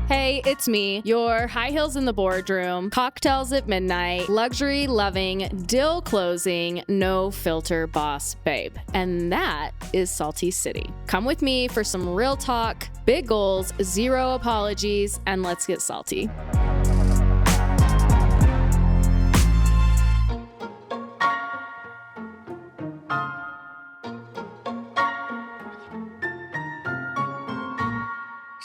Hey, it's me, your high heels in the boardroom, cocktails at midnight, luxury loving, dill closing, no filter boss babe. And that is Salty City. Come with me for some real talk, big goals, zero apologies, and let's get salty.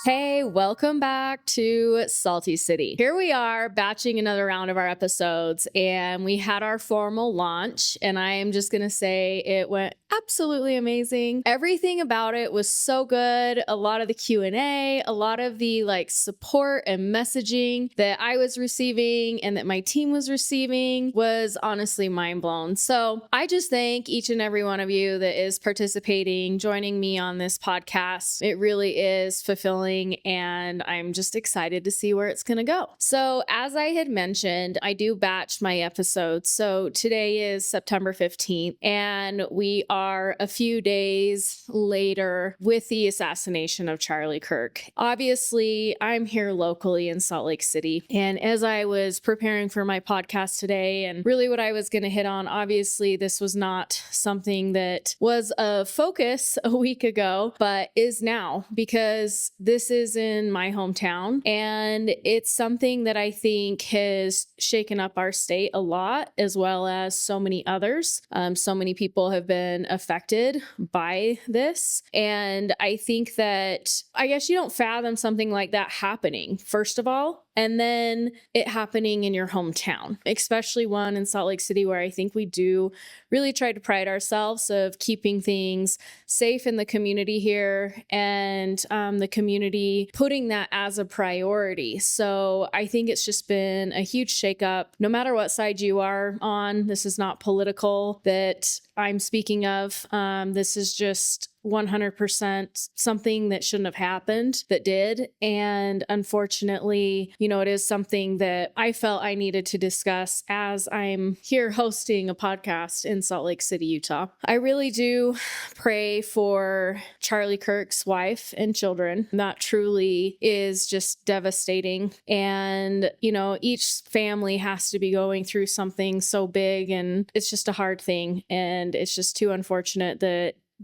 Hey, welcome back to Salty City. Here we are batching another round of our episodes, and we had our formal launch, and I am just going to say it went absolutely amazing. Everything about it was so good. A lot of the Q&A, a lot of the support and messaging that I was receiving and that my team was receiving was honestly mind blown. So I just thank each and every one of you that is participating, joining me on this podcast. It really is fulfilling, and I'm just excited to see where it's going to go. So as I had mentioned, I do batch my episodes. So today is September 15th, and we are a few days later with the assassination of Charlie Kirk. Obviously, I'm here locally in Salt Lake City, and as I was preparing for my podcast today and really what I was going to hit on, obviously this was not something that was a focus a week ago, but is now, because this is in my hometown, and it's something that I think has shaken up our state a lot, as well as so many others. So many people have been affected by this. And I think that, I guess you don't fathom something like that happening, first of all, and then it happening in your hometown, especially one in Salt Lake City, where I think we do really try to pride ourselves of keeping things safe in the community here, and the community putting that as a priority. So I think it's just been a huge shakeup. No matter what side you are on, this is not political that I'm speaking of. This is just 100% something that shouldn't have happened that did. And unfortunately, it is something that I felt I needed to discuss as I'm here hosting a podcast in Salt Lake City, Utah. I really do pray for Charlie Kirk's wife and children. That truly is just devastating. And, each family has to be going through something so big, and it's just a hard thing. And it's just too unfortunate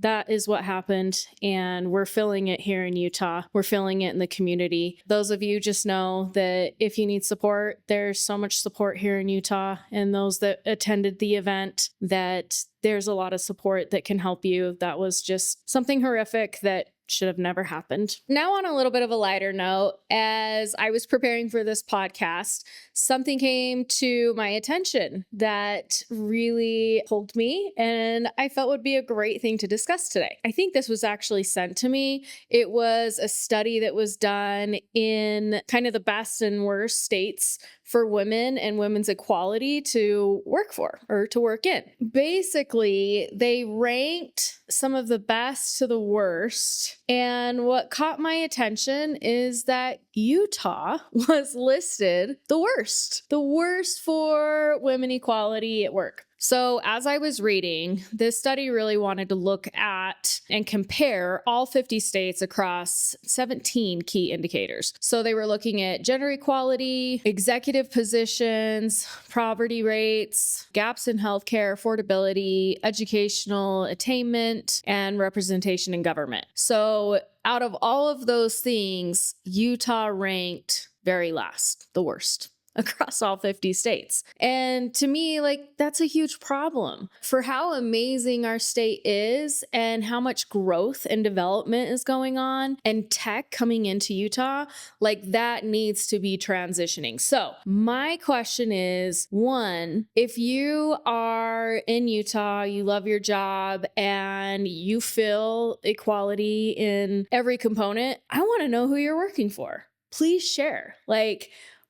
that is what happened, and we're feeling it here in Utah. We're feeling it in the community. Those of you just know that if you need support, there's so much support here in Utah, and those that attended the event, that there's a lot of support that can help you. That was just something horrific that should have never happened. Now, on a little bit of a lighter note, as I was preparing for this podcast, something came to my attention that really pulled me and I felt would be a great thing to discuss today. I think this was actually sent to me. It was a study that was done in kind of the best and worst states for women and women's equality to work for or to work in. Basically, they ranked some of the best to the worst. And what caught my attention is that Utah was listed the worst for women equality at work. So as I was reading, this study really wanted to look at and compare all 50 states across 17 key indicators. So they were looking at gender equality, executive positions, poverty rates, gaps in healthcare, affordability, educational attainment, and representation in government. So out of all of those things, Utah ranked very last, the worst across all 50 states. And to me, that's a huge problem for how amazing our state is and how much growth and development is going on and tech coming into Utah. That needs to be transitioning. So my question is, one, if you are in Utah, you love your job and you feel equality in every component, I want to know who you're working for. Please share.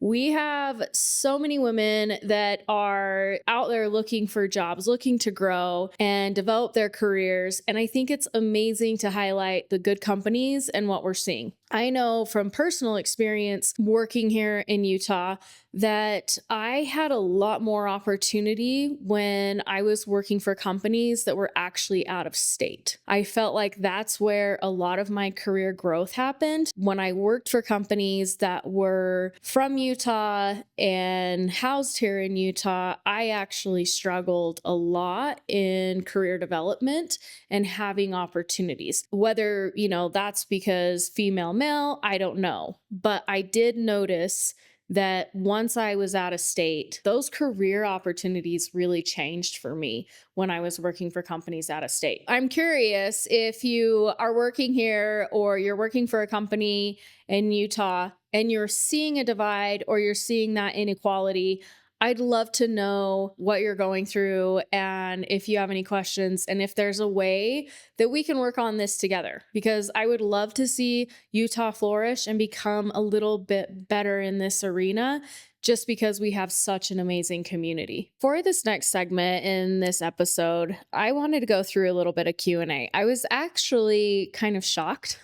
We have so many women that are out there looking for jobs, looking to grow and develop their careers. And I think it's amazing to highlight the good companies and what we're seeing. I know from personal experience working here in Utah that I had a lot more opportunity when I was working for companies that were actually out of state. I felt like that's where a lot of my career growth happened. When I worked for companies that were from Utah and housed here in Utah, I actually struggled a lot in career development and having opportunities. Whether, that's because female, male, I don't know. But I did notice that once I was out of state, those career opportunities really changed for me when I was working for companies out of state. I'm curious if you are working here or you're working for a company in Utah and you're seeing a divide or you're seeing that inequality. I'd love to know what you're going through and if you have any questions and if there's a way that we can work on this together, because I would love to see Utah flourish and become a little bit better in this arena, just because we have such an amazing community. For this next segment in this episode, I wanted to go through a little bit of Q&A. I was actually kind of shocked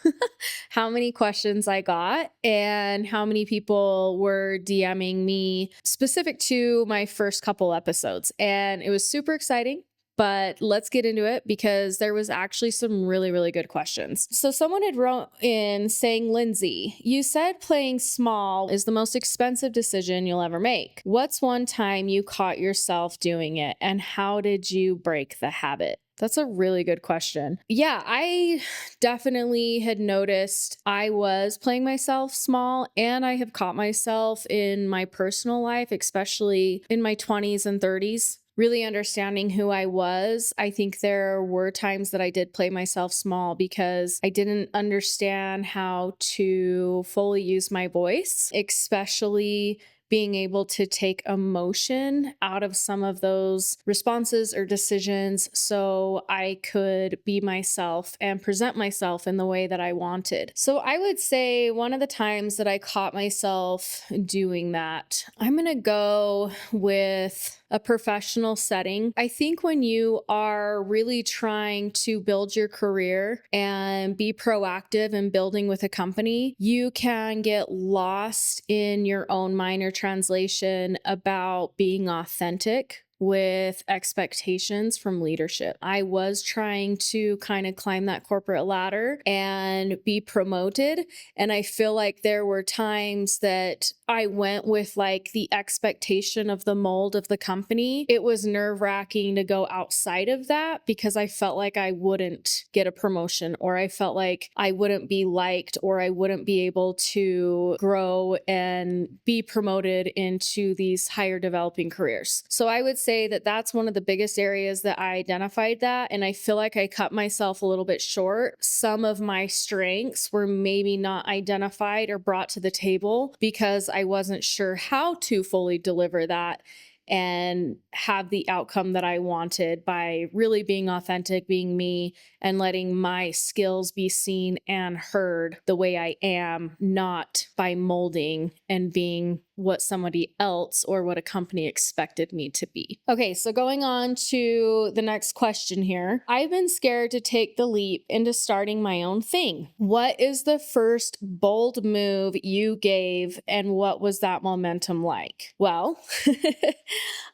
how many questions I got and how many people were DMing me specific to my first couple episodes. And it was super exciting. But let's get into it because there was actually some really, really good questions. So someone had wrote in saying, Lindsay, you said playing small is the most expensive decision you'll ever make. What's one time you caught yourself doing it and how did you break the habit? That's a really good question. Yeah, I definitely had noticed I was playing myself small, and I have caught myself in my personal life, especially in my 20s and 30s. Really understanding who I was. I think there were times that I did play myself small because I didn't understand how to fully use my voice, especially being able to take emotion out of some of those responses or decisions so I could be myself and present myself in the way that I wanted. So I would say one of the times that I caught myself doing that, I'm going to go with a professional setting. I think when you are really trying to build your career and be proactive in building with a company, you can get lost in your own mind or translation about being authentic with expectations from leadership. I was trying to kind of climb that corporate ladder and be promoted. And I feel like there were times that I went with like the expectation of the mold of the company. It was nerve-wracking to go outside of that because I felt like I wouldn't get a promotion, or I felt like I wouldn't be liked, or I wouldn't be able to grow and be promoted into these higher developing careers. So I would say that that's one of the biggest areas that I identified that. And I feel like I cut myself a little bit short. Some of my strengths were maybe not identified or brought to the table because I wasn't sure how to fully deliver that and have the outcome that I wanted by really being authentic, being me, and letting my skills be seen and heard the way I am, not by molding and being what somebody else or what a company expected me to be. Okay, so going on to the next question here. I've been scared to take the leap into starting my own thing. What is the first bold move you gave and what was that momentum like? Well,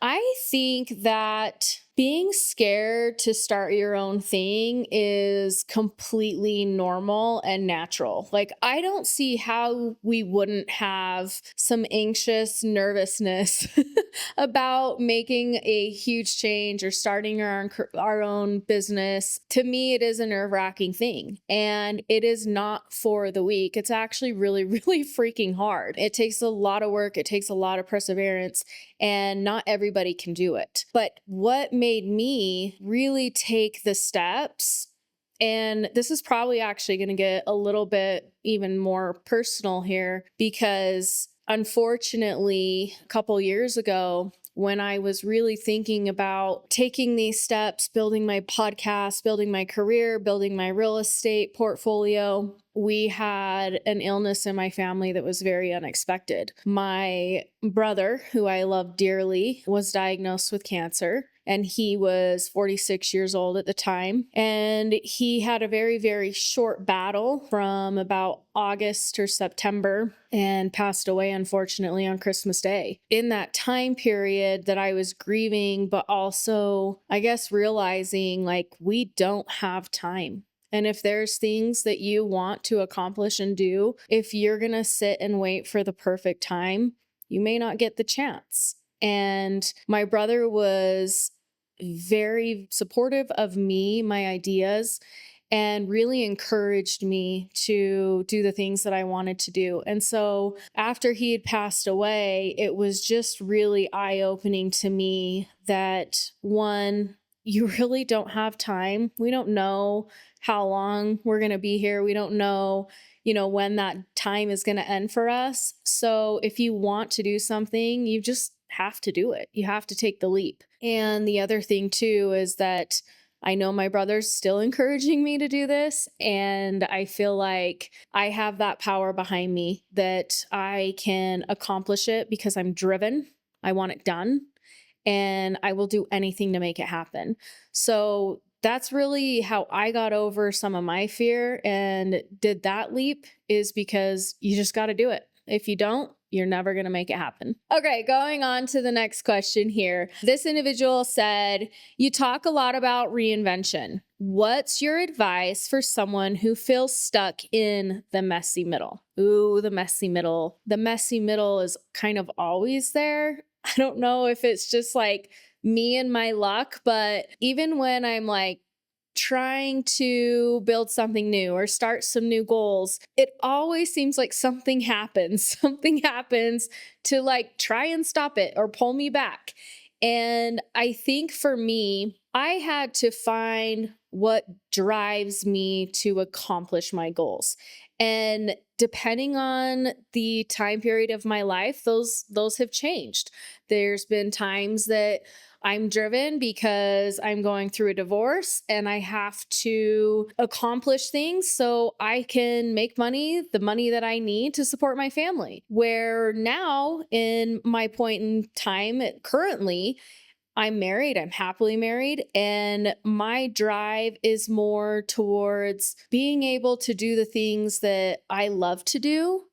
I think that being scared to start your own thing is completely normal and natural. Like, I don't see how we wouldn't have some anxious nervousness about making a huge change or starting our own business. To me, it is a nerve-wracking thing, and it is not for the weak. It's actually really, really freaking hard. It takes a lot of work. It takes a lot of perseverance, and not everybody can do it. But what made me really take the steps, and this is probably actually going to get a little bit even more personal here, because unfortunately, a couple years ago, when I was really thinking about taking these steps, building my podcast, building my career, building my real estate portfolio, we had an illness in my family that was very unexpected. My brother, who I love dearly, was diagnosed with cancer. and he was 46 years old at the time. And he had a very, very short battle from about August or September and passed away, unfortunately, on Christmas Day. In that time period that I was grieving, but also, I guess, realizing like we don't have time. And if there's things that you want to accomplish and do, if you're going to sit and wait for the perfect time, you may not get the chance. And my brother was very supportive of me, my ideas, and really encouraged me to do the things that I wanted to do. And so after he had passed away, it was just really eye-opening to me that, one, you really don't have time. We don't know how long we're going to be here. We don't know, when that time is going to end for us. So if you want to do something, you just have to do it. You have to take the leap. And the other thing too is that I know my brother's still encouraging me to do this, and I feel like I have that power behind me that I can accomplish it because I'm driven. I want it done, and I will do anything to make it happen. So that's really how I got over some of my fear and did that leap, is because you just got to do it. If you don't, you're never going to make it happen. Okay, going on to the next question here. This individual said, you talk a lot about reinvention. What's your advice for someone who feels stuck in the messy middle? Ooh, the messy middle. The messy middle is kind of always there. I don't know if it's just like me and my luck, but even when I'm like trying to build something new or start some new goals, it always seems like something happens. Something happens to like try and stop it or pull me back. And I think for me, I had to find what drives me to accomplish my goals. And depending on the time period of my life, those have changed. There's been times that I'm driven because I'm going through a divorce and I have to accomplish things so I can make money, the money that I need to support my family. Where now, in my point in time currently, I'm married, I'm happily married, and my drive is more towards being able to do the things that I love to do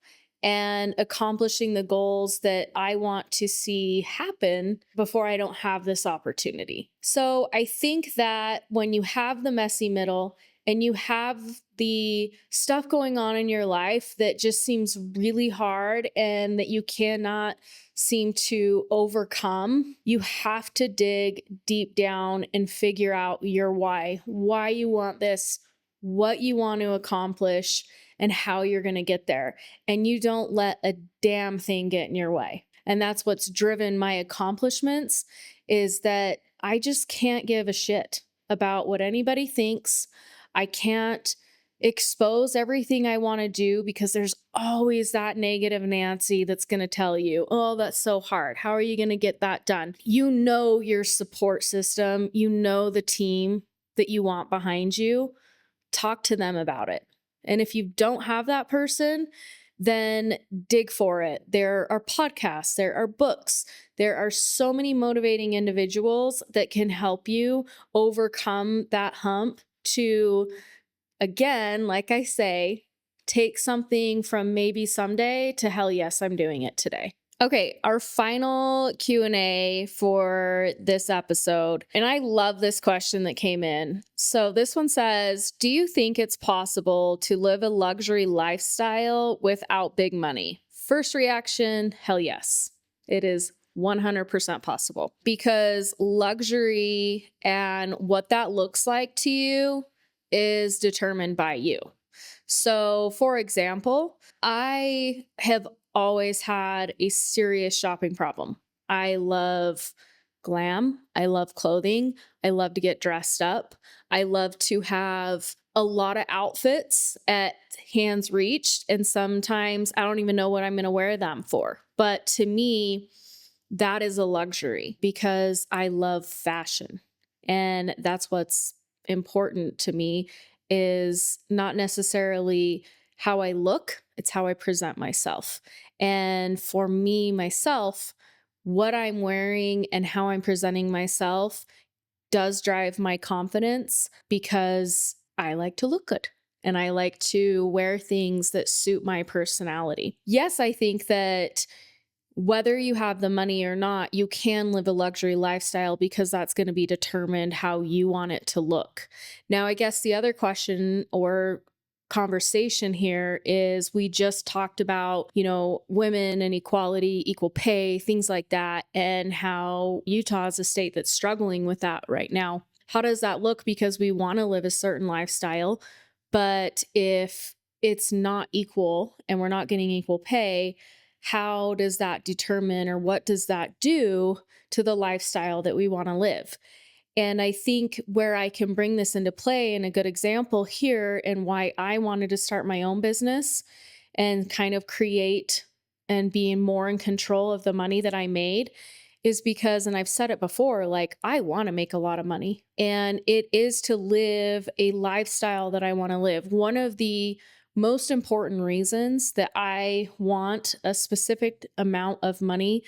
and accomplishing the goals that I want to see happen before I don't have this opportunity. So I think that when you have the messy middle and you have the stuff going on in your life that just seems really hard and that you cannot seem to overcome, you have to dig deep down and figure out your why you want this, what you want to accomplish, and how you're going to get there. And you don't let a damn thing get in your way. And that's what's driven my accomplishments, is that I just can't give a shit about what anybody thinks. I can't expose everything I want to do because there's always that negative Nancy that's going to tell you, oh, that's so hard. How are you going to get that done? You know your support system. You know the team that you want behind you. Talk to them about it. And if you don't have that person, then dig for it. There are podcasts, there are books, there are so many motivating individuals that can help you overcome that hump to, again, like I say, take something from maybe someday to hell yes, I'm doing it today. Okay, our final Q&A for this episode, and I love this question that came in. So this one says, do you think it's possible to live a luxury lifestyle without big money? First reaction, hell yes. It is 100% possible, because luxury and what that looks like to you is determined by you. So for example, I have always had a serious shopping problem. I love glam. I love clothing. I love to get dressed up. I love to have a lot of outfits at hand's reach. And sometimes I don't even know what I'm going to wear them for. But to me, that is a luxury because I love fashion. And that's what's important to me, is not necessarily how I look, it's how I present myself. And for me, myself, what I'm wearing and how I'm presenting myself does drive my confidence because I like to look good and I like to wear things that suit my personality. Yes, I think that whether you have the money or not, you can live a luxury lifestyle because that's going to be determined how you want it to look. Now, I guess the other question or conversation here is we just talked about, women and equality, equal pay, things like that, and how Utah is a state that's struggling with that right now. How does that look? Because we want to live a certain lifestyle, but if it's not equal and we're not getting equal pay, how does that determine or what does that do to the lifestyle that we want to live? And I think where I can bring this into play, and a good example here, and why I wanted to start my own business and kind of create and being more in control of the money that I made, is because, and I've said it before, like I want to make a lot of money, and it is to live a lifestyle that I want to live. One of the most important reasons that I want a specific amount of money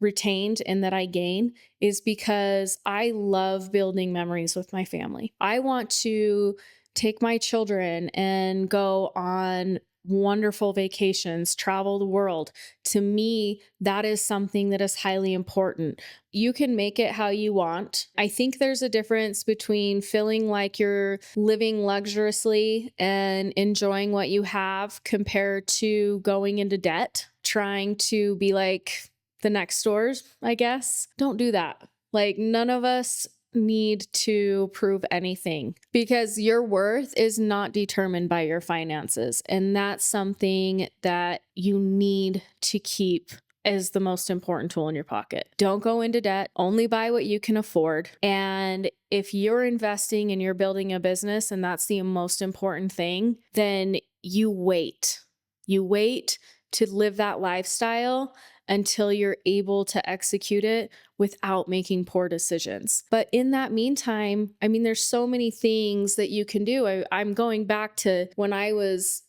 retained and that I gain is because I love building memories with my family. I want to take my children and go on wonderful vacations, travel the world. To me, that is something that is highly important. You can make it how you want. I think there's a difference between feeling like you're living luxuriously and enjoying what you have compared to going into debt, trying to be like the next doors, I guess. Don't do that. Like, none of us need to prove anything because your worth is not determined by your finances. And that's something that you need to keep as the most important tool in your pocket. Don't go into debt, only buy what you can afford. And if you're investing and you're building a business and that's the most important thing, then you wait. You wait to live that lifestyle until you're able to execute it without making poor decisions. But in that meantime, I mean, there's so many things that you can do. I'm going back to when I was,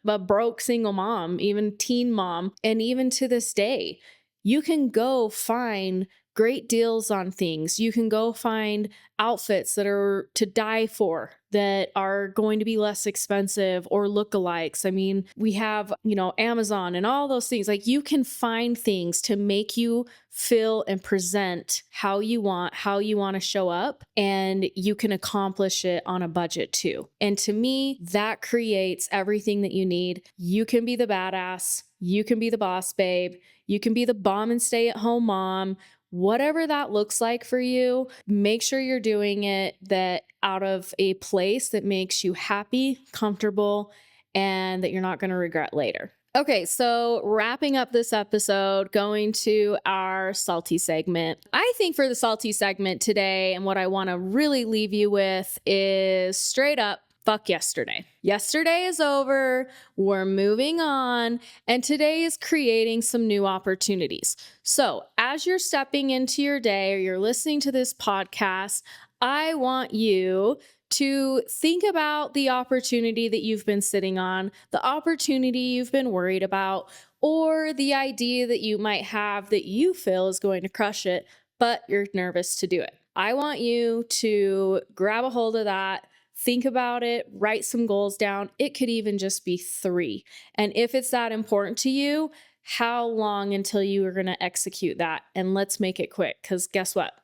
a broke single mom, even teen mom, and even to this day, you can go find great deals on things. You can go find outfits that are to die for, that are going to be less expensive or lookalikes. I mean, we have, Amazon and all those things. Like, you can find things to make you feel and present how you want to show up, and you can accomplish it on a budget too. And to me, that creates everything that you need. You can be the badass. You can be the boss babe. You can be the bomb and stay at home mom. Whatever that looks like for you, make sure you're doing it that out of a place that makes you happy, comfortable, and that you're not going to regret later. Okay, so wrapping up this episode, going to our salty segment. I think for the salty segment today, and what I want to really leave you with is straight up, fuck yesterday. Yesterday is over, we're moving on, and today is creating some new opportunities. So as you're stepping into your day or you're listening to this podcast, I want you to think about the opportunity that you've been sitting on, the opportunity you've been worried about, or the idea that you might have that you feel is going to crush it, but you're nervous to do it. I want you to grab a hold of that. Think about it, write some goals down. It could even just be 3. And if it's that important to you, how long until you are going to execute that? And let's make it quick, because guess what?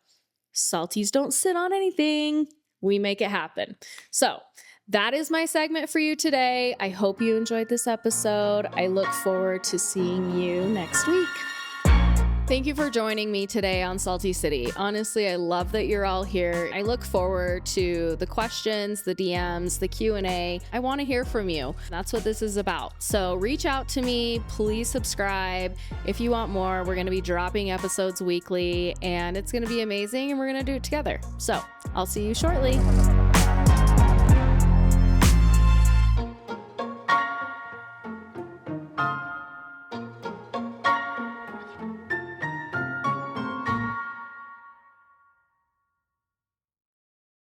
Salties don't sit on anything. We make it happen. So that is my segment for you today. I hope you enjoyed this episode. I look forward to seeing you next week. Thank you for joining me today on Salty City. Honestly, I love that you're all here. I look forward to the questions, the DMs, the Q&A. I want to hear from you. That's what this is about. So reach out to me. Please subscribe. If you want more, we're going to be dropping episodes weekly, and it's going to be amazing, and we're going to do it together. So I'll see you shortly.